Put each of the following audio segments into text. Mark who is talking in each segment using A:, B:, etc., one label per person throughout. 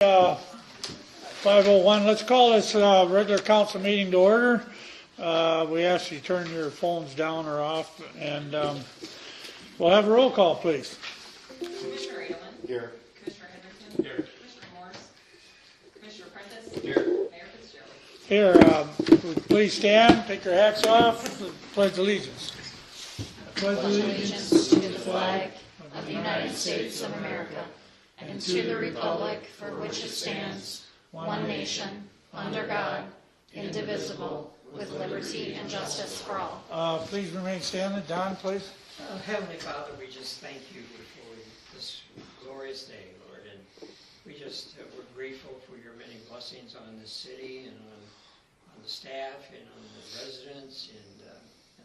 A: 5:01. Let's call this regular council meeting to order. We ask you to turn your phones down or off, and we'll have a roll call, please.
B: Commissioner Edelman.
C: Here.
B: Commissioner Henderson.
C: Here.
B: Commissioner Morris. Commissioner Prentice.
C: Here.
B: Mayor Fitzgerald.
A: Here, would you please stand, take your hats off, and pledge allegiance.
D: Pledge allegiance to the flag of the United States of America and to the republic for which it stands, one nation, under God, indivisible, with liberty and justice for all.
A: Please remain standing. Don, please.
E: Heavenly Father, we just thank you for this glorious day, Lord, and we're grateful for your many blessings on this city and on the staff and on the residents and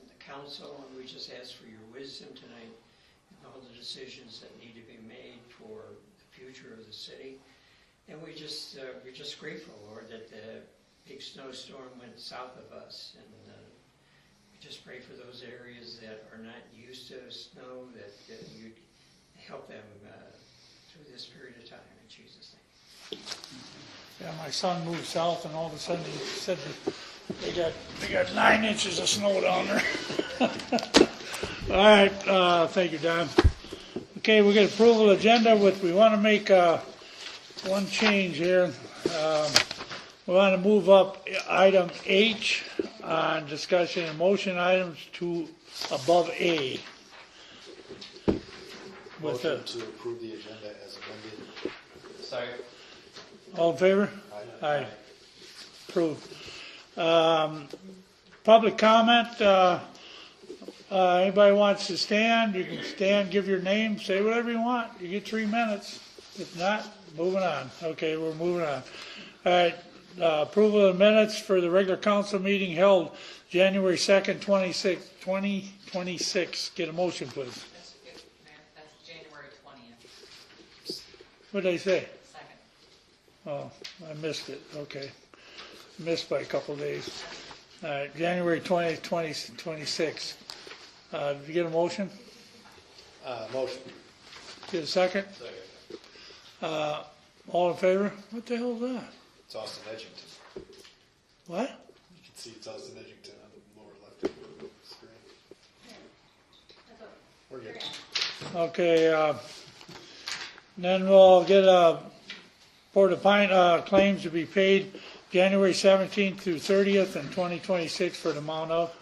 E: the council, and we just ask for your wisdom tonight and all the decisions that need to be made for the future of the city. And we're just grateful, Lord, that the big snowstorm went south of us, and we just pray for those areas that are not used to snow, that you'd help them through this period of time, in Jesus' name.
A: Yeah, my son moved south, and all of a sudden he said that they got 9 inches of snow down there. All right, thank you, Don. Okay, we got approval agenda with. We want to make one change here. We want to move up item H on discussion and motion items to above A.
C: Motion to approve the agenda as amended. Second.
A: All in favor?
C: Aye.
A: Aye. Approved. Public comment. Anybody wants to stand, you can stand, give your name, say whatever you want. You get 3 minutes. If not, moving on. Okay, we're moving on. All right, approval of the minutes for the regular council meeting held January 2nd, 2026. Get a motion, please.
B: That's good, Mayor. That's January 20th.
A: What did I say?
B: 2nd.
A: Oh, I missed it. Okay. Missed by a couple of days. All right, January 20th, 2026. Did you get a motion?
C: Motion.
A: Get a second?
C: Second.
A: All in favor? What the hell is that?
C: It's Austin Edgington.
A: What?
C: You can see it's Austin Edgington on the lower left of the screen. We're good.
A: Okay, then we'll get a Port of Pine claims to be paid January 17th through 30th in 2026 for the amount of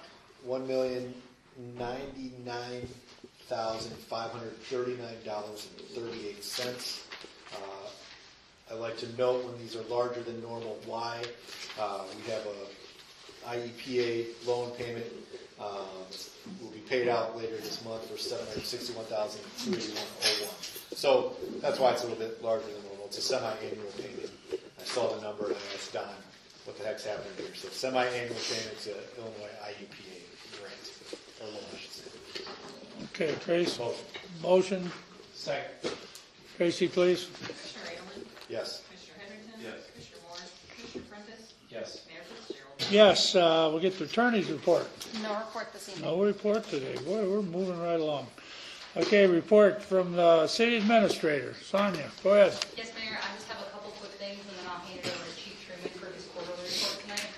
C: $1,099,539.38. I'd like to note when these are larger than normal, why. We have a IEPA loan payment will be paid out later this month for $761,281.01. So that's why it's a little bit larger than normal. It's a semi-annual payment. I saw the number and I asked Don what the heck's happening here. So semi-annual payments to Illinois IEPA grant, or loan, I should say.
A: Okay, Tracy.
C: Motion.
A: Motion.
C: Second.
A: Tracy, please.
B: Commissioner Edelman.
C: Yes.
B: Commissioner Henderson.
C: Yes.
B: Commissioner Morris. Commissioner Prentice.
C: Yes.
B: Mayor Fitzgerald.
A: Yes, we'll get the attorney's report.
D: No report this evening.
A: No report today. Boy, we're moving right along. Okay, report from the city administrator. Sonia, go ahead.
F: Yes, Mayor, I just have a couple quick things, and then I'll hand it over to Chief Truman for his quarterly report tonight.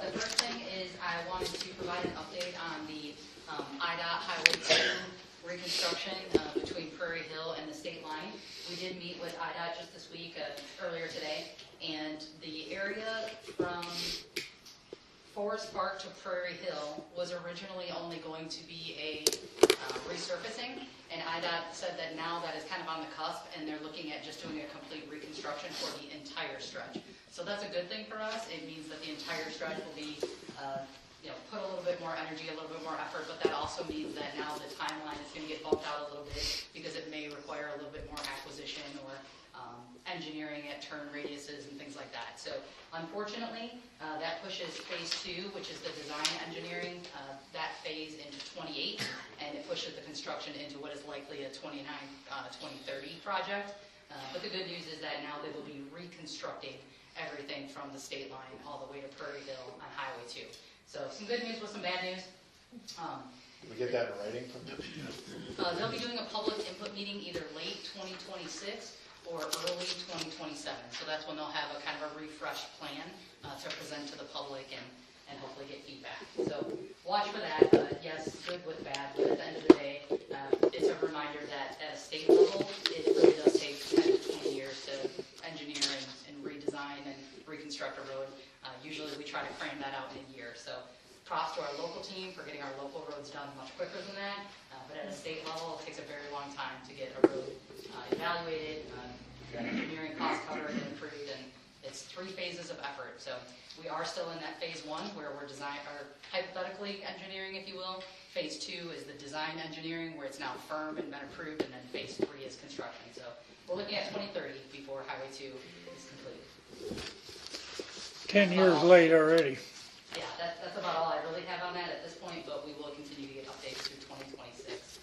F: The first thing is I wanted to provide an update on the IDOT Highway 2 reconstruction between Prairie Hill and the state line. We did meet with IDOT just this week, earlier today, and the area from Forest Park to Prairie Hill was originally only going to be a resurfacing, and IDOT said that now that is kind of on the cusp, and they're looking at just doing a complete reconstruction for the entire stretch. So that's a good thing for us. It means that the entire stretch will be, put a little bit more energy, a little bit more effort, but that also means that now the timeline is going to get bumped out a little bit because it may require a little bit more acquisition or engineering at turn radiuses and things like that. So unfortunately, that pushes phase 2, which is the design engineering, that phase into 28, and it pushes the construction into what is likely a 2030 project. But the good news is that now they will be reconstructing everything from the state line all the way to Prairie Hill on Highway 2. So some good news with some bad news.
C: Can we get that in writing from them?
F: They'll be doing a public input meeting either late 2026 for early 2027. So that's when they'll have a kind of a refreshed plan to present to the public and hopefully get feedback. So watch for that. Yes, good with bad, but at the end of the day, it's a reminder that at a state level, it really does take 10 to 20 years to engineer and redesign and reconstruct a road. Usually we try to cram that out in a year. So props to our local team for getting our local roads done much quicker than that. But at a state level, it takes a very long time to get a road evaluated, engineering costs covered and improved, and it's 3 phases of effort. So we are still in that phase 1 where we're hypothetically engineering, if you will. Phase 2 is the design engineering where it's now firm and been approved, and then phase 3 is construction. So we're looking at 2030 before Highway 2 is complete.
A: 10 years late already.
F: Yeah, that's about all I really have on that at this point, but we will continue to get updates through 2026.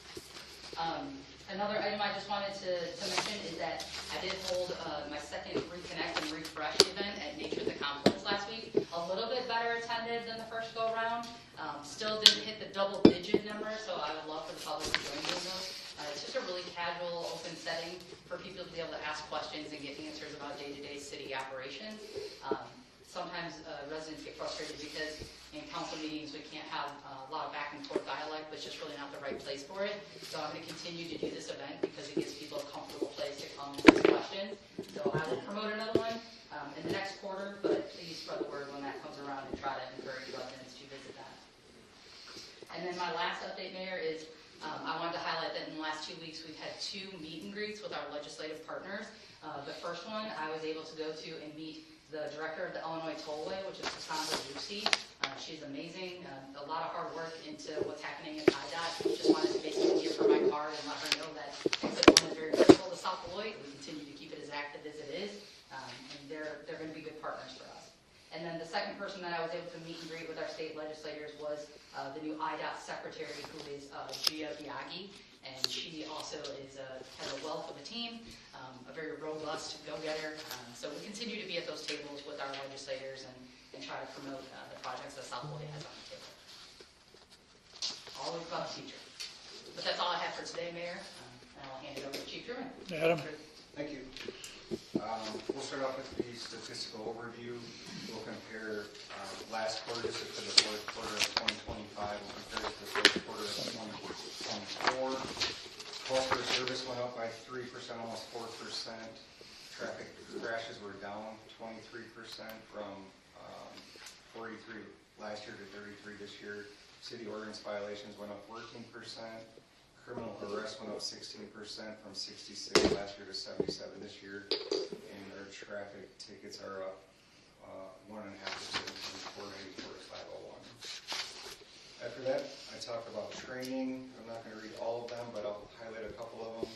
F: Another item I just wanted to mention is that I did hold my second Reconnect and Refresh event at Nature the Complex last week. A little bit better attended than the first go around. Still didn't hit the double-digit number, so I would love for the public to join me in those. It's just a really casual, open setting for people to be able to ask questions and get answers about day-to-day city operations. Sometimes residents get frustrated because in council meetings we can't have a lot of back and forth dialogue, but it's just really not the right place for it. So I'm going to continue to do this event because it gives people a comfortable place to come and ask questions. So I will promote another one in the next quarter, but please spread the word when that comes around and try to encourage residents to visit that. And then my last update, Mayor, is I wanted to highlight that in the last 2 weeks we've had 2 meet and greets with our legislative partners. The first one I was able to go to and meet the director of the Illinois Tollway, which is Cassandra Lucy. She's amazing. A lot of hard work into what's happening in IDOT. Just wanted to basically give her my card and let her know that Exit 1 is very critical to South Beloit. We continue to keep it as active as it is, and they're going to be good partners for us. And then the second person that I was able to meet and greet with our state legislators was the new IDOT secretary, who is Gia Biagi. And she also has a wealth of a team, a very robust go-getter. So we continue to be at those tables with our legislators and try to promote the projects that South Beloit has on the table. Always about the future. But that's all I have for today, Mayor. And I'll hand it over to Chief Truman.
A: Adam?
G: Thank you. We'll start off with the statistical overview. We'll compare last quarter, this is for the fourth quarter of 2025. We'll compare it to the fourth quarter of 2024. Calls for service went up by 3%, almost 4%. Traffic crashes were down 23% from 43 last year to 33 this year. City ordinance violations went up 14%. Criminal arrests went up 16% from 66 last year to 77 this year, and our traffic tickets are up 1.5% from 484 to 501. After that, I talked about training. I'm not going to read all of them, but I'll highlight a couple of them.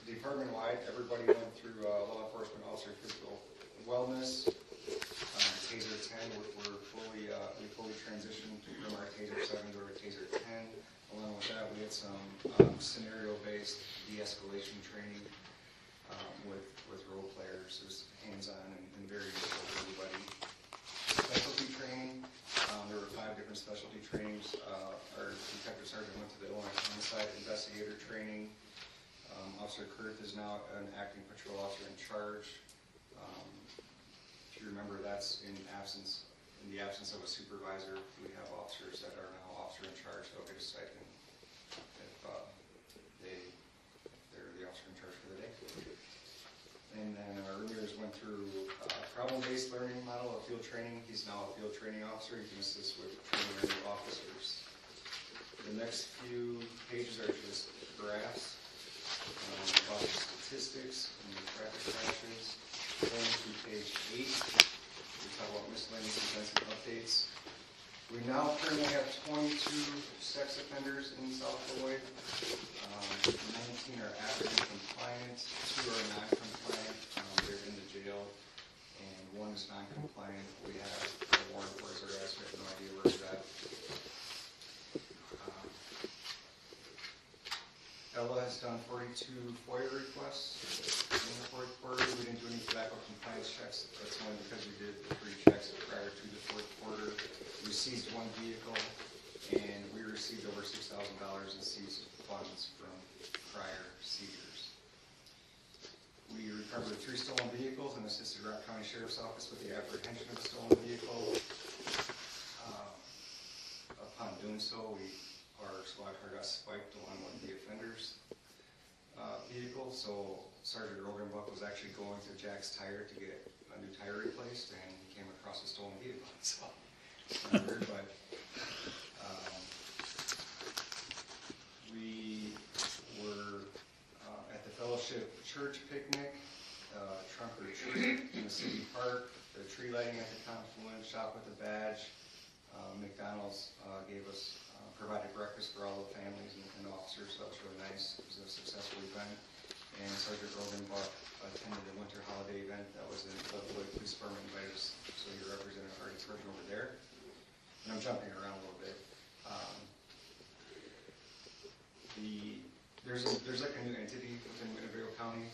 G: Department-wide, everybody went through law enforcement officer physical wellness. Taser 10, we fully transitioned from our Taser 7 to our Taser 10. Along with that, we had some scenario-based de-escalation training with role players. It was hands-on and very useful for everybody. Specialty training, there were 5 different specialty trainings. Our detective sergeant went to the Illinois homicide investigator training. Officer Kurth is now an acting patrol officer in charge. If you remember, that's in the absence of a supervisor. We have officers that are now officer in charge. They'll get a stipend if they're the officer in charge for the day. And then Ramirez went through problem-based learning model of field training. He's now a field training officer. He can assist with training our new officers. The next few pages are just graphs about the statistics and the traffic crashes. Going to page 8, we talk about miscellaneous events and updates. We now currently have 22 sex offenders in South Beloit. 19 are African compliant, 2 are non-compliant. They're in the jail, and 1 is non-compliant. We have a warrant for his arrest. We have no idea where he's at. Ella has done 42 FOIA requests in the fourth quarter. We didn't do any tobacco compliance checks. That's only because we did the 3 checks prior to the fourth quarter. We seized 1 vehicle, and we received over $6,000 in seized funds from prior seizures. We recovered 3 stolen vehicles and assisted Rock County Sheriff's Office with the apprehension of a stolen vehicle. Upon doing so, our squad car got spiked along with the offender's vehicle, so Sergeant Rogenbuck was actually going to Jack's Tire to get a new tire replaced, and he came across a stolen vehicle. So it's kind of weird, but we were at the Fellowship Church picnic, trunk or treat in the city park, the tree lighting at the confluence, shop with a badge. McDonald's provided breakfast for all the families and officers, so that was really nice. It was a successful event. And Sergeant Rogenbuck attended a winter holiday event that was in the Beloit Police Department, invited us, so he represented our department over there. And I'm jumping around a little bit. There's like a new entity within Winnebago County.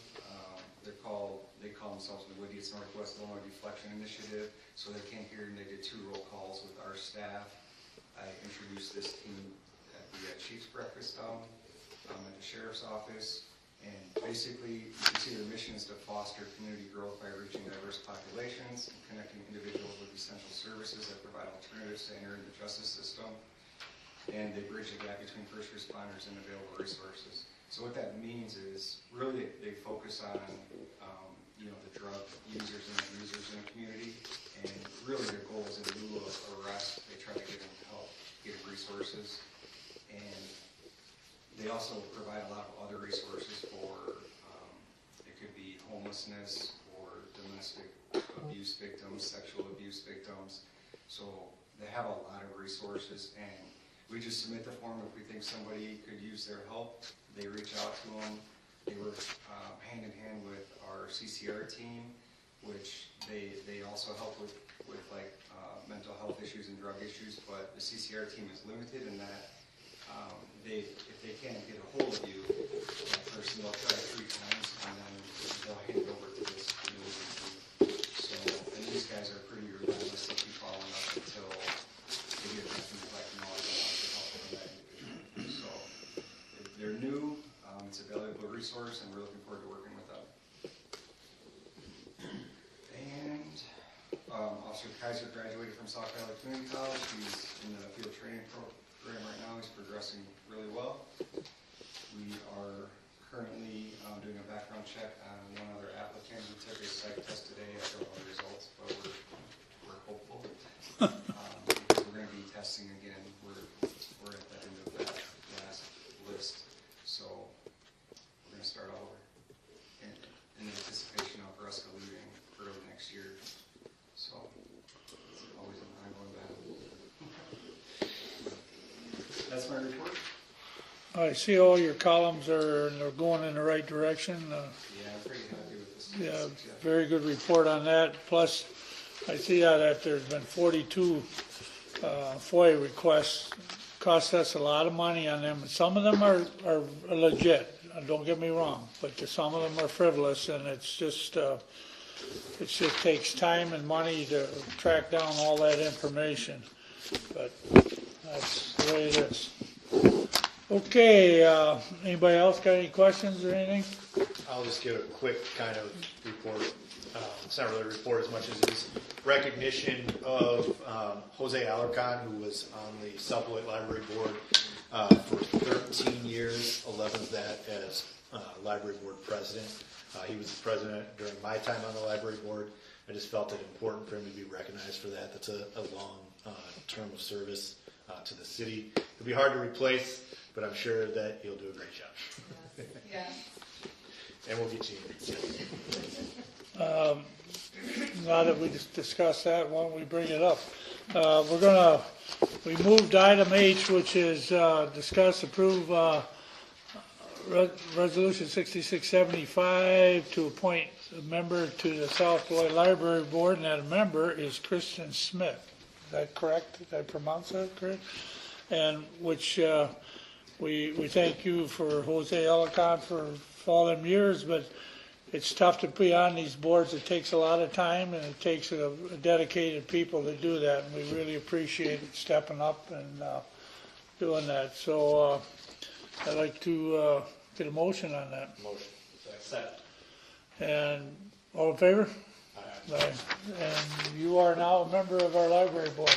G: They call themselves the Whittier Northwest Illinois Deflection Initiative. So they came here and they did 2 roll calls with our staff. I introduced this team at the Chief's Breakfast at the Sheriff's Office. And basically, you can see their mission is to foster community growth by reaching diverse populations and connecting individuals with essential services that provide alternatives to entering the justice system. And they bridge the gap between first responders and available resources. So what that means is, really, they focus on the drug users and abusers in the community, and really their goal is in lieu of arrest, they try to get them help, get them resources, and they also provide a lot of other resources for, it could be homelessness or domestic abuse victims, sexual abuse victims. So they have a lot of resources, and we just submit the form if we think somebody could use their help. They reach out to them. They work hand in hand with our CCR team, which they also help with like mental health issues and drug issues. But the CCR team is limited in that if they can't get a hold of you, that person they'll try 3 times and then they'll hand it over to this new team. So, and these guys are pretty relentless. They keep following up until they get nothing like knowledge and want to help from that individual. So they're new. It's a valuable resource, and we're looking forward to working with them. And Officer Kaiser graduated from Sauk Valley Community College. He's in the field training program right now. He's progressing really well. We are currently doing a background check on one other applicant who took his psych test today. I don't know the results, but we're hopeful. Because we're going to be testing again. We're at the end of that last list. So we're going to start all over in anticipation of Ruska leaving early next year. So it's always an ongoing battle. That's my report.
A: I see all your columns they're going in the right direction.
G: Yeah, I'm pretty happy with this.
A: Yeah, very good report on that. Plus, I see that there's been 42 FOIA requests. Cost us a lot of money on them. Some of them are legit. Don't get me wrong, but some of them are frivolous, and it just takes time and money to track down all that information. But that's the way it is. Okay, anybody else got any questions or anything?
C: I'll just give a quick kind of report. It's not really a report as much as it's recognition of Jose Alarcon, who was on the South Beloit Library Board for 13 years, 11 of that as Library Board President. He was the president during my time on the Library Board. I just felt it important for him to be recognized for that. That's a long term of service to the city. It'll be hard to replace, but I'm sure that he'll do a great job.
F: Yes.
C: And we'll get you in.
A: Now that we just discussed that, why don't we bring it up? We moved item H, which is discuss, approve resolution 6675 to appoint a member to the South Beloit Library Board, and that member is Kristen Smith. Is that correct? Did I pronounce that correct? And which we thank you for Jose Alarcon for all them years, but it's tough to be on these boards. It takes a lot of time, and it takes a dedicated people to do that, and we really appreciate it stepping up and doing that. So I'd like to get a motion on that.
C: Motion. Second.
A: And all in favor? Aye. And you are now a member of our library board,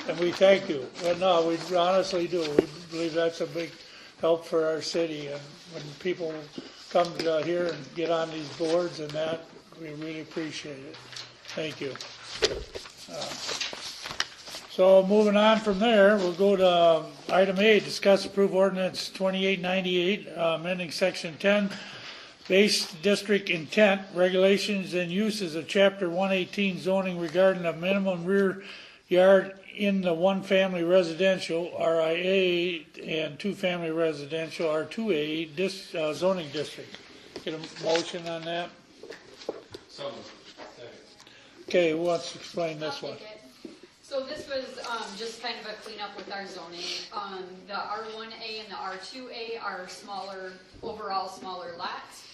A: and we thank you. But no, we honestly do. We believe that's a big help for our city, and when people come here and get on these boards and that, we really appreciate it. Thank you. So moving on from there, we'll go to item A, discuss approve ordinance 2898, amending section 10, base district intent, regulations and uses of chapter 118 zoning regarding a minimum rear yard in the one-family residential, RIA, and two-family residential, R2A, zoning district. Get a motion on that?
G: So,
F: Okay,
A: who wants to explain this
F: I'll
A: one?
F: take it. So this was just kind of a cleanup with our zoning. The R1A and the R2A are smaller, overall smaller lots.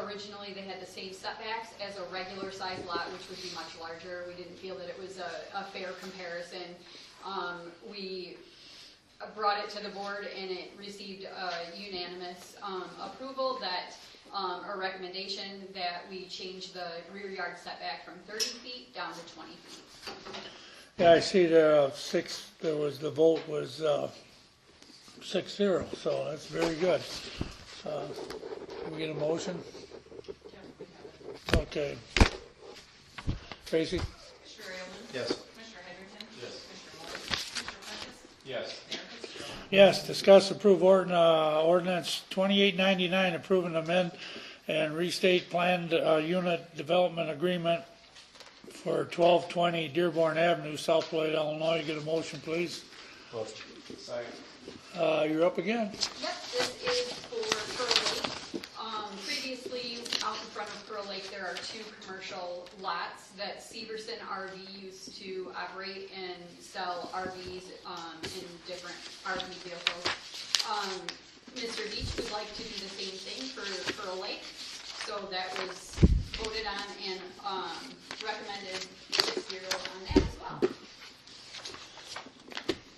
F: Originally they had the same setbacks as a regular sized lot, which would be much larger. We didn't feel that it was a fair comparison. We brought it to the board and it received unanimous approval that a recommendation that we change the rear yard setback from 30 feet down to 20 feet.
A: Yeah, I see there the vote was 6-0, so that's very good. Can we get a motion? Okay. Tracy?
B: Commissioner Aielman?
C: Yes.
B: Commissioner Heatherington?
G: Yes.
B: Commissioner Morris? Commissioner Prentice?
G: yes.
B: Mayor Fitzgerald?
A: Yes, discuss approve ordinance 2899, approving amend and restate planned unit development agreement for 1220 Dearborn Avenue, South Beloit, Illinois. Get a motion, please.
C: Motion.
G: Second.
A: You're up again.
F: Yep, this is for Pearl Lake. Previously, out in front of Pearl Lake, there are two commercial lots that Severson RV used to operate and sell RVs in different RV vehicles. Mr. Beach would like to do the same thing for Pearl Lake, so that was voted on and recommended 6-0 on that as well.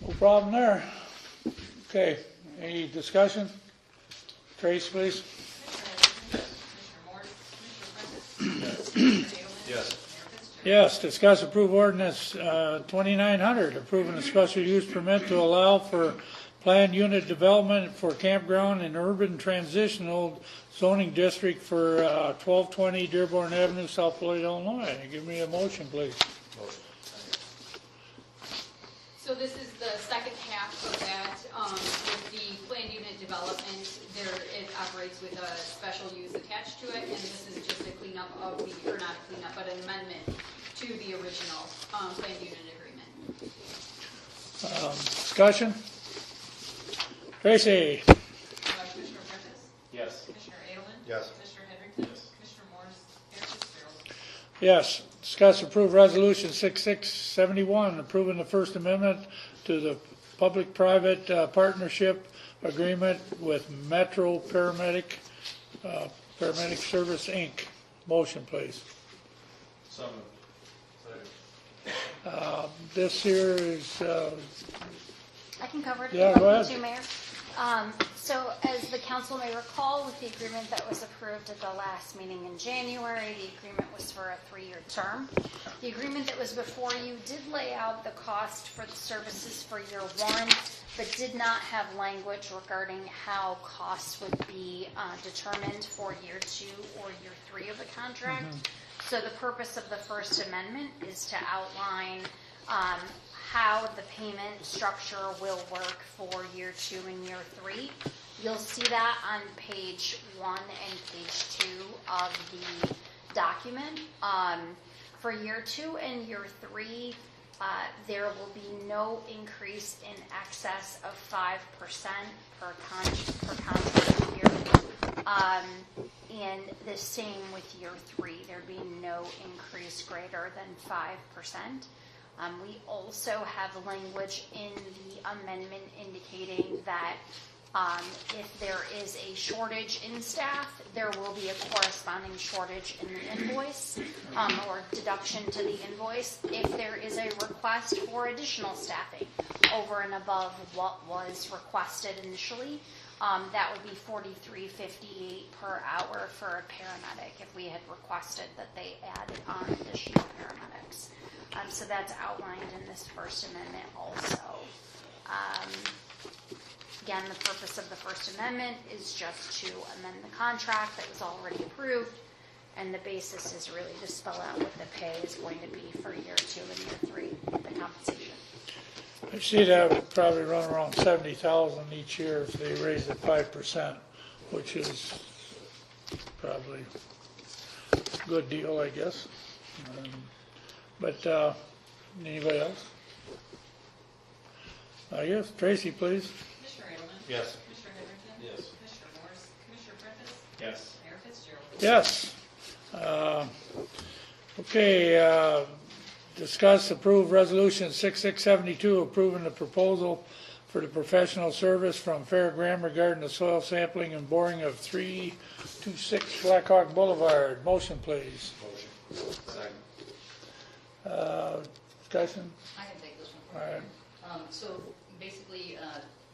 A: No problem there. Okay, any discussion? Trace, please.
B: Commissioner Morris? Commissioner Prentice? Commissioner Aielman?
G: Yes.
B: Mayor Fitzgerald?
A: Yes, discuss approve ordinance 2900, approving a special use permit to allow for planned unit development for campground and urban transitional zoning district for 1220 Dearborn Avenue, South Beloit, Illinois. Give me a motion, please.
C: Motion.
F: So this is the second half of that. With the planned unit development, it operates with a special use attached to it, and this is just a cleanup of or not a cleanup, but an amendment to the original planned unit agreement.
A: Discussion? Tracy?
B: Commissioner Prentice?
G: Yes.
B: Commissioner Aielman?
C: Yes.
B: Commissioner Heatherington?
G: Yes.
B: Commissioner Morris? Mayor Fitzgerald?
A: Yes. Discuss approve resolution 6671, approving the First Amendment to the public-private partnership agreement with Metro Paramedic Service, Inc. Motion, please.
G: So moved.
A: This here is,
D: I can cover it.
A: Yeah, go ahead.
D: Too, Mayor. So as the council may recall, with the agreement that was approved at the last meeting in January, the agreement was for a 3-year term. The agreement that was before you did lay out the cost for the services for year 1, but did not have language regarding how costs would be determined for year 2 or year 3 of the contract. So the purpose of the First Amendment is to outline how the payment structure will work for year 2 and year 3. You'll see that on page 1 and page 2 of the document. For year 2 and year 3, there will be no increase in excess of 5% per contract year. And the same with year 3. There'd be no increase greater than 5%. We also have language in the amendment indicating that if there is a shortage in staff, there will be a corresponding shortage in the invoice or deduction to the invoice if there is a request for additional staffing over and above what was requested initially. that would be $43.58 per hour for a paramedic if we had requested that they added on additional paramedics. So that's outlined in this First Amendment also. Again, the purpose of the First Amendment is just to amend the contract that was already approved, and the basis is really to spell out what the pay is going to be for year 2 and year 3, the compensation.
A: I see that would probably run around 70,000 each year if they raise it 5%, which is probably a good deal, I guess. But anybody else? I guess Tracy, please.
B: Commissioner Edelman?
C: Yes.
B: Commissioner Heatherington?
C: Yes.
B: Commissioner Morris? Commissioner Prentice?
C: Yes.
B: Mayor Fitzgerald?
A: Yes. Okay, discuss, approve resolution 6672 approving the proposal for the professional service from Fairgram regarding the soil sampling and boring of 326 Blackhawk Boulevard. Motion, please.
C: Motion. Second.
A: Discussion?
F: I can take this one.
A: All right.
F: So basically,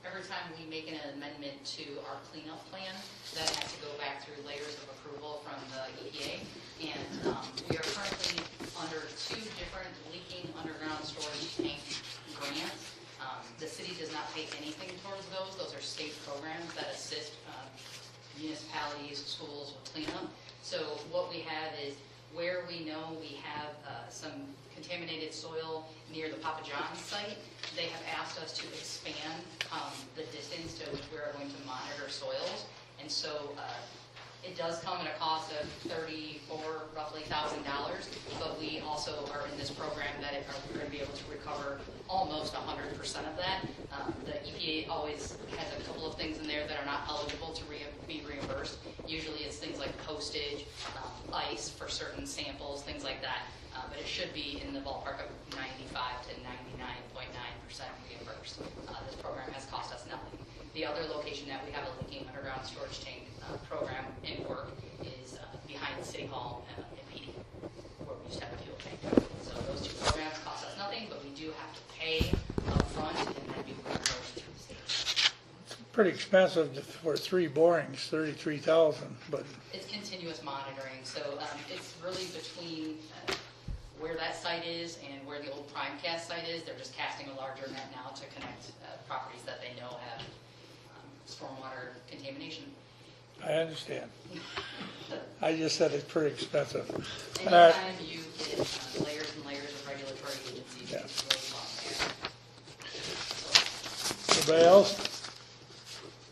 F: every time we make an amendment to our cleanup plan, that has to go back through layers of approval from the EPA. And we are currently under 2 different leaking underground storage tank grants. The city does not pay anything towards those. Those are state programs that assist municipalities, schools with cleanup. So what we have is where we know we have some contaminated soil near the Papa John's site, they have asked us to expand the distance to which we are going to monitor soils. And so it does come at a cost of roughly $1,000, but we also are in this program that we're going to be able to recover almost 100% of that. The EPA always has a couple of things in there that are not eligible to be reimbursed. Usually it's things like postage, ice for certain samples, things like that. But it should be in the ballpark of 95 to 99.9% reimbursed. This program has cost us nothing. The other location that we have a leaking underground storage tank program in work is behind City Hall in PD, where we used to have a fuel tank. So those 2 programs cost us nothing, but we do have to pay up front and then be reimbursed through the state.
A: Pretty expensive for 3 borings, 33,000, but
F: It's continuous monitoring, so it's really between where that site is and where the old Primecast site is. They're just casting a larger net now to connect properties that they know have stormwater contamination.
A: I understand. I just said it's pretty expensive.
F: Anytime you get layers and layers of regulatory agencies,
A: Yeah.
F: it's really long there.
A: Anybody else?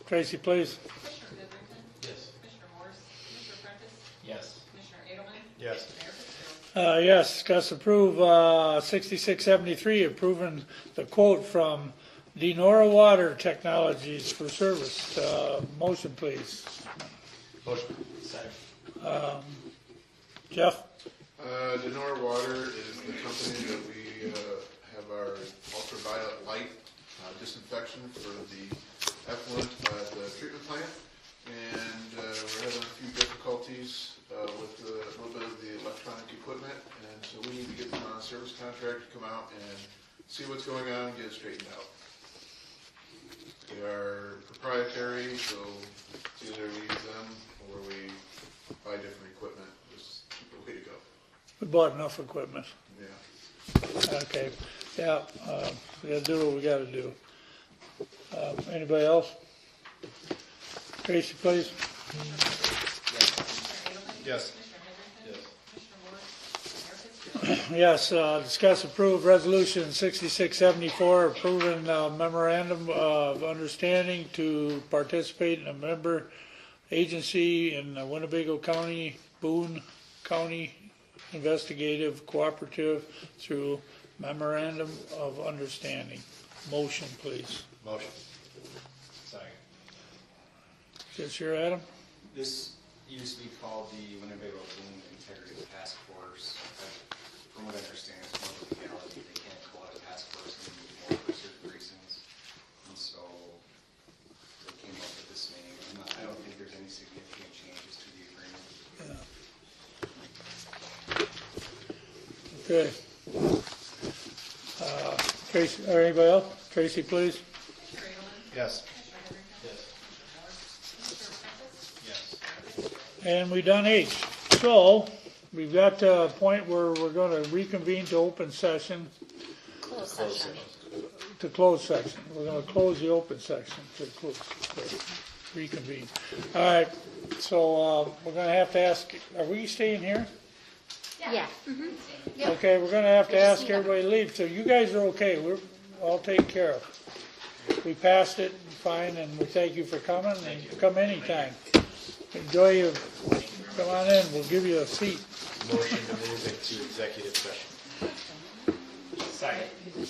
A: Tracy, please.
B: Commissioner Heatherington?
C: Yes.
B: Commissioner Morris? Commissioner Prentice?
C: Yes.
B: Commissioner Edelman?
C: Yes.
B: Mayor Fitzgerald?
A: Yes, discuss approve 6673, approving the quote from Denora Water Technologies for service. Motion, please.
C: Motion. Second.
A: Jeff?
H: Denora Water is the company that we have our ultraviolet light disinfection for the effluent at the treatment plant. And we're having a few difficulties with a little bit of the electronic equipment. And so we need to get them on a service contract to come out and see what's going on and get it straightened out. They are proprietary, so it's either we use them or we buy different equipment. Just the way to go.
A: We bought enough equipment.
H: Yeah.
A: Okay, yeah, we gotta do what we gotta do. Anybody else? Tracy, please.
C: Yes.
B: Commissioner Heatherington?
C: Yes.
B: Commissioner Morris? Mayor Fitzgerald?
A: Yes, discuss approve resolution 6674, approving memorandum of understanding to participate in a member agency in the Winnebago County, Boone County Investigative Cooperative through memorandum of understanding. Motion, please.
C: Motion. Second.
A: Is here, Adam?
G: This used to be called the Winnebago Boone Integrity Task Force. From what I understand, it's more of a legality. They can't call it a task force anymore for certain reasons. And so they came up with this name. I don't think there's any significant changes to the agreement.
A: Okay. Tracy, or anybody else? Tracy, please.
B: Commissioner Edelman?
C: Yes.
B: Commissioner Heatherington?
C: Yes.
B: Commissioner Morris?
A: And we done H. So, we've got to a point where we're gonna reconvene to open session,
D: Closed session.
A: to close section. We're gonna close the open section to reconvene. All right, so, we're gonna have to ask, are we staying here?
D: Yeah. Yep.
A: Okay, we're gonna have to
D: We just
A: ask
D: need a-
A: everybody to leave, so you guys are okay, we're all taken care of. We passed it, fine, and we thank you for coming, and come anytime. Enjoy your, come on in, we'll give you a seat.
C: Motion to move into executive session.
E: Second.